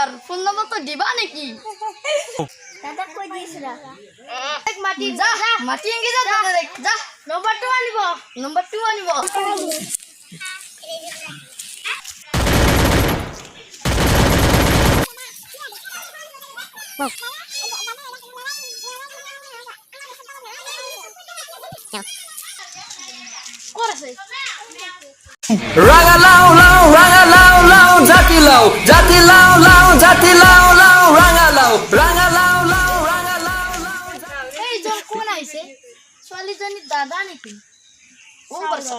Number phone number তো দিবা নাকি দাদা কই দিছিলা এক মাটি যা মাটি এঙ্গে যা দাদা দেখ যা নাম্বার 2 আনিব নাম্বার 2 আনিব কোরাছে Ranga lao lao, ranga lao lao, jati lao, jati lao lao, jati lao lao, ranga lao, ranga lao lao, ranga lao lao. এই জন কোন আইছে ছোৱালী জনী দাদা নেকি ও বলছে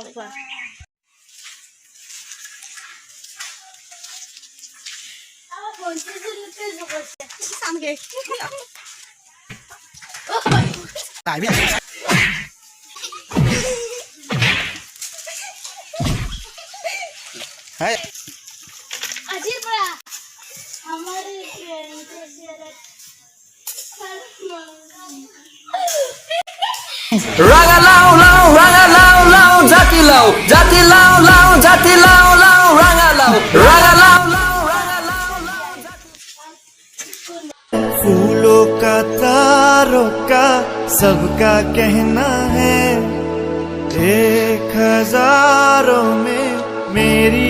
আ বলছে যে করছে সামনে ও তাই বি हाय अजीब बड़ा हमारे Ranga lao lao, ranga lao lao, jati lao, jati lao lao, jati lao lao, ranga lao, ranga lao lao, ranga lao lao. फूलों का तारों का सबका कहना है 1000 में मेरी